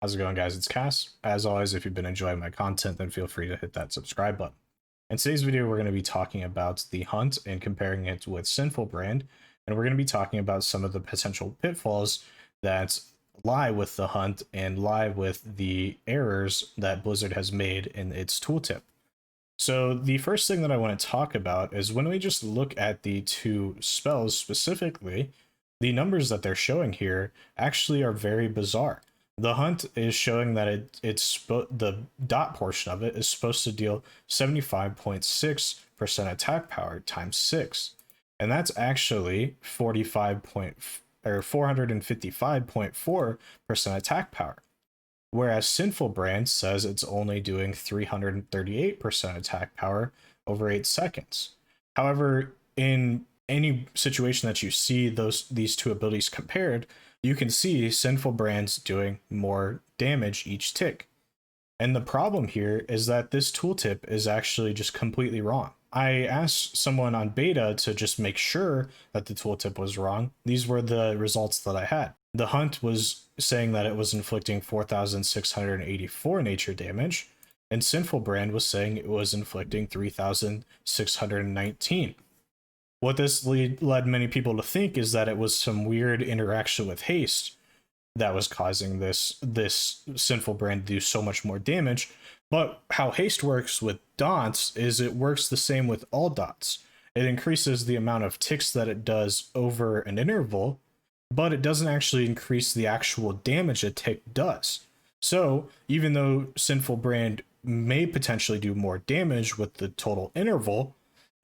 How's it going, guys? It's Kass. As always, if you've been enjoying my content, then feel free to hit that subscribe button. In today's video, we're going to be talking about the hunt and comparing it with Sinful brand, and we're going to be talking about some of the potential pitfalls that lie with the hunt and lie with the errors that Blizzard has made in its tooltip. So the first thing that I want to talk about is when we just look at the two spells specifically, the numbers that they're showing here actually are very bizarre. The hunt is showing that the dot portion of it is supposed to deal 75.6% attack power times 6. And that's actually 455.4% attack power. Whereas Sinful brand says it's only doing 338% attack power over 8 seconds. However, in any situation that you see these two abilities compared, you can see Sinful brand's doing more damage each tick. And the problem here is that this tooltip is actually just completely wrong. I asked someone on beta to just make sure that the tooltip was wrong. These were the results that I had. The hunt was saying that it was inflicting 4,684 nature damage, and Sinful brand was saying it was inflicting 3,619. What this led many people to think is that it was some weird interaction with haste that was causing this Sinful brand to do so much more damage. But how haste works with dots is it works the same with all dots. It increases the amount of ticks that it does over an interval, but it doesn't actually increase the actual damage a tick does. So even though Sinful brand may potentially do more damage with the total interval,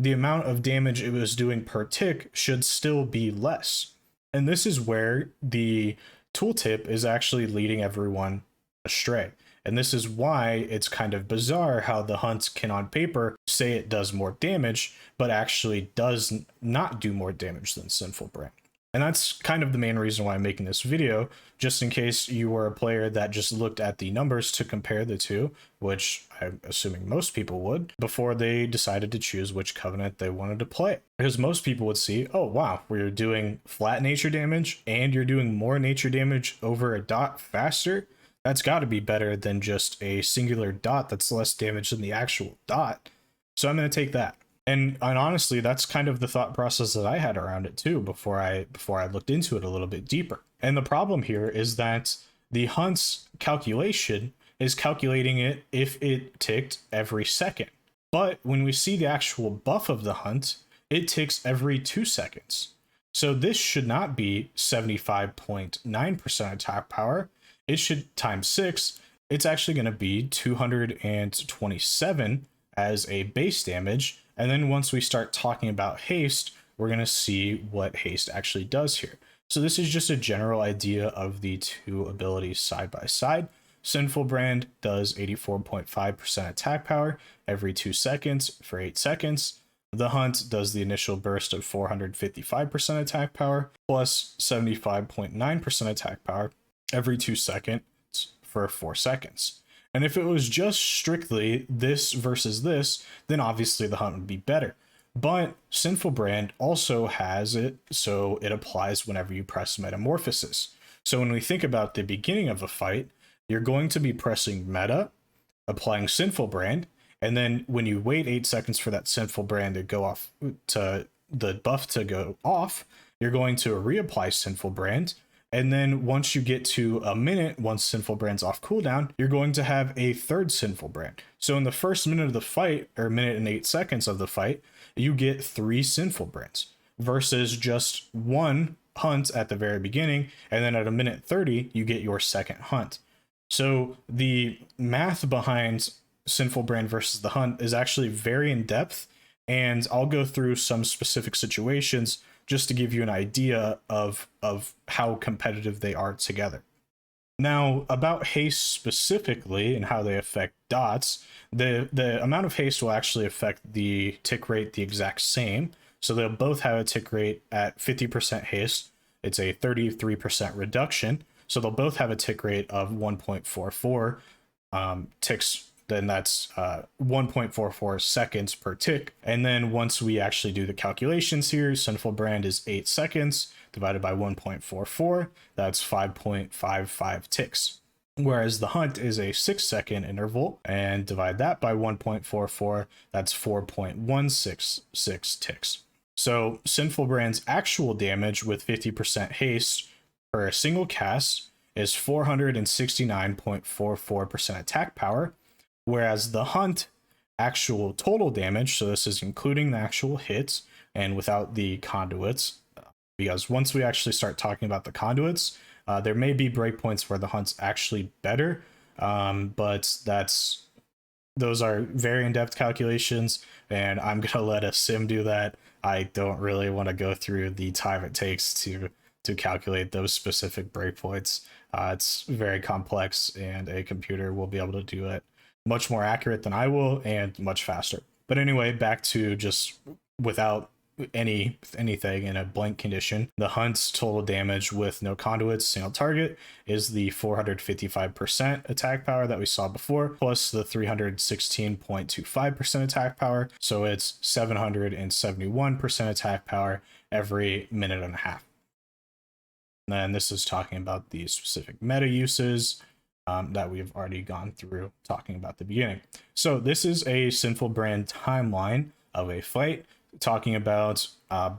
the amount of damage it was doing per tick should still be less. And this is where the tooltip is actually leading everyone astray. And this is why it's kind of bizarre how the hunts can on paper say it does more damage, but actually does not do more damage than Sinful brand. And that's kind of the main reason why I'm making this video, just in case you were a player that just looked at the numbers to compare the two, which I'm assuming most people would, before they decided to choose which covenant they wanted to play. Because most people would see, oh wow, we're doing flat nature damage and you're doing more nature damage over a dot faster. That's got to be better than just a singular dot that's less damage than the actual dot. So I'm going to take that. And honestly, that's kind of the thought process that I had around it too before I looked into it a little bit deeper. And the problem here is that the hunt's calculation is calculating it if it ticked every second. But when we see the actual buff of the hunt, it ticks every 2 seconds. So this should not be 75.9% attack power. It should times 6. It's actually going to be 227 as a base damage. And then once we start talking about haste, we're going to see what haste actually does here. So this is just a general idea of the two abilities side by side. Sinful brand does 84.5% attack power every 2 seconds for 8 seconds. The hunt does the initial burst of 455% attack power plus 75.9% attack power every 2 seconds for 4 seconds. And if it was just strictly this versus this, then obviously the hunt would be better. But Sinful brand also has it so it applies whenever you press Metamorphosis. So when we think about the beginning of a fight, you're going to be pressing Meta, applying Sinful brand, and then when you wait 8 seconds for that Sinful brand to go off, to the buff to go off, you're going to reapply Sinful brand. And then once you get to a minute, once Sinful brand's off cooldown, you're going to have a third Sinful brand. So in the first minute of the fight, or minute and 8 seconds of the fight, you get 3 Sinful brands versus just one hunt at the very beginning. And then at a minute 30, you get your second hunt. So the math behind Sinful brand versus the hunt is actually very in depth. And I'll go through some specific situations just to give you an idea of how competitive they are together. Now, about haste specifically and how they affect dots, the amount of haste will actually affect the tick rate the exact same. So they'll both have a tick rate at 50% haste. It's a 33% reduction. So they'll both have a tick rate of 1.44 ticks. Then that's 1.44 seconds per tick. And then once we actually do the calculations here, Sinful brand is 8 seconds divided by 1.44. That's 5.55 ticks. whereas the hunt is a 6-second interval, and divide that by 1.44, that's 4.166 ticks. So Sinful Brand's actual damage with 50% haste per a single cast is 469.44% attack power, whereas the hunt actual total damage, so this is including the actual hits and without the conduits, because once we actually start talking about the conduits, there may be breakpoints where the hunt's actually better, but those are very in-depth calculations, and I'm gonna let a sim do that. I don't really want to go through the time it takes to calculate those specific breakpoints. It's very complex, and a computer will be able to do it much more accurate than I will and much faster. But anyway, back to just without anything in a blank condition, the hunt's total damage with no conduits, single target, is the 455% attack power that we saw before, plus the 316.25% attack power, so it's 771% attack power every minute and a half. And then this is talking about the specific meta uses that we've already gone through talking about at the beginning. So this is a Sinful Brand timeline of a fight, talking about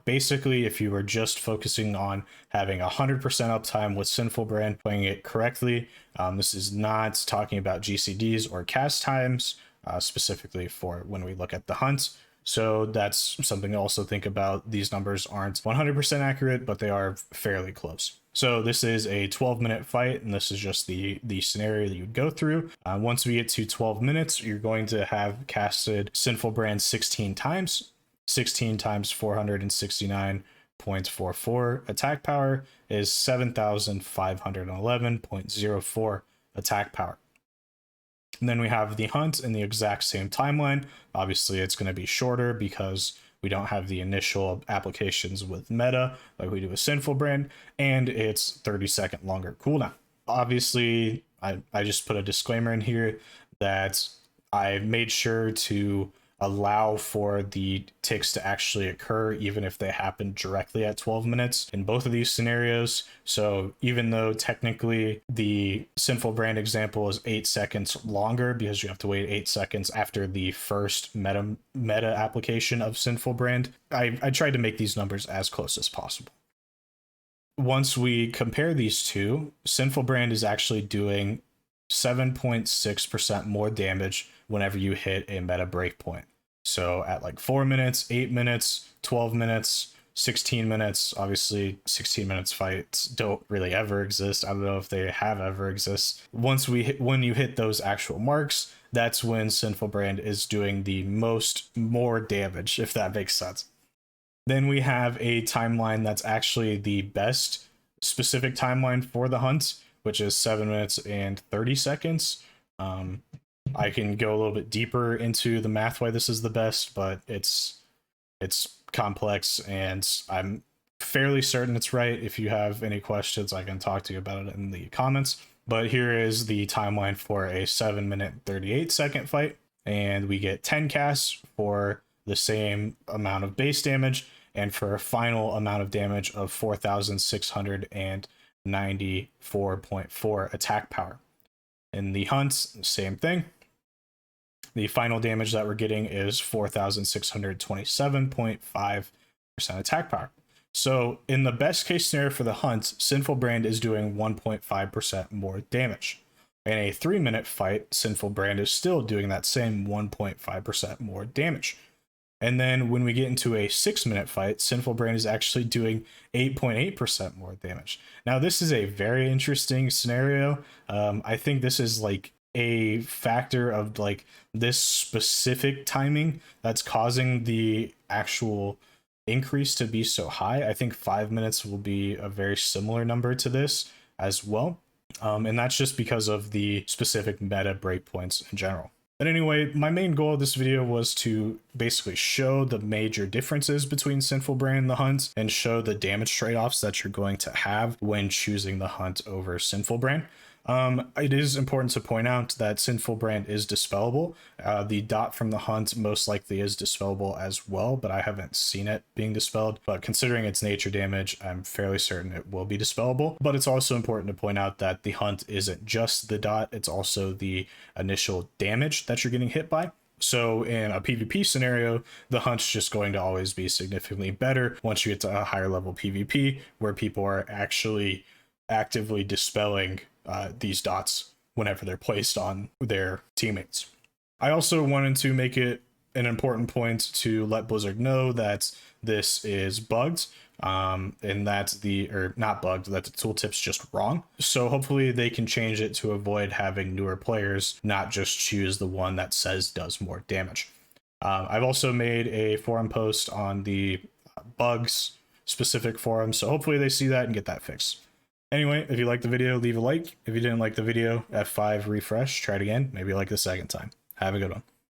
basically if you were just focusing on having 100% uptime with Sinful Brand, playing it correctly. This is not talking about GCDs or cast times, specifically for when we look at the hunt. So that's something to also think about. These numbers aren't 100% accurate, but they are fairly close. So this is a 12-minute fight, and this is just the scenario that you would go through. Once we get to 12 minutes, you're going to have casted Sinful Brand 16 times. 16 times 469.44 attack power is 7,511.04 attack power. And then we have the hunt in the exact same timeline. Obviously, it's going to be shorter because we don't have the initial applications with meta like we do with Sinful Brand, and it's 30-second longer cooldown. Obviously, I just put a disclaimer in here that I made sure to allow for the ticks to actually occur even if they happen directly at 12 minutes in both of these scenarios. So even though technically the Sinful Brand example is 8 seconds longer because you have to wait 8 seconds after the first meta application of Sinful Brand, I tried to make these numbers as close as possible. Once we compare these two, Sinful Brand is actually doing 7.6% more damage whenever you hit a meta breakpoint. So at like 4 minutes, 8 minutes, 12 minutes, 16 minutes, obviously 16 minutes fights don't really ever exist. I don't know if they have ever exist. When you hit those actual marks, that's when Sinful Brand is doing the more damage, if that makes sense. Then we have a timeline that's actually the best specific timeline for the hunt, which is 7 minutes and 30 seconds. I can go a little bit deeper into the math why this is the best, but it's complex, and I'm fairly certain it's right. If you have any questions, I can talk to you about it in the comments. But here is the timeline for a 7-minute 38-second fight, and we get 10 casts for the same amount of base damage, and for a final amount of damage of 4,694.4 attack power. In the hunt, same thing. The final damage that we're getting is 4,627.5% attack power. So in the best case scenario for the hunt, Sinful Brand is doing 1.5% more damage. In a 3-minute fight, Sinful Brand is still doing that same 1.5% more damage. And then when we get into a 6-minute fight, Sinful Brand is actually doing 8.8% more damage. Now, this is a very interesting scenario. I think this is like a factor of like this specific timing that's causing the actual increase to be so high. I think 5 minutes will be a very similar number to this as well. And that's just because of the specific meta breakpoints in general. But anyway, my main goal of this video was to basically show the major differences between Sinful Brand and the hunt, and show the damage trade-offs that you're going to have when choosing the hunt over Sinful Brand. It is important to point out that Sinful brand is dispellable. The dot from the hunt most likely is dispellable as well, but I haven't seen it being dispelled. But considering its nature damage, I'm fairly certain it will be dispellable. But it's also important to point out that the hunt isn't just the dot, it's also the initial damage that you're getting hit by. So in a PvP scenario, the hunt's just going to always be significantly better once you get to a higher level PvP, where people are actually actively dispelling these dots whenever they're placed on their teammates. I also wanted to make it an important point to let Blizzard know that this is bugged, and that not bugged, that the tooltip's just wrong. So hopefully they can change it to avoid having newer players not just choose the one that says does more damage. I've also made a forum post on the bugs specific forum, so hopefully they see that and get that fixed. Anyway, if you liked the video, leave a like. If you didn't like the video, F5, refresh, try it again, maybe like the second time. Have a good one.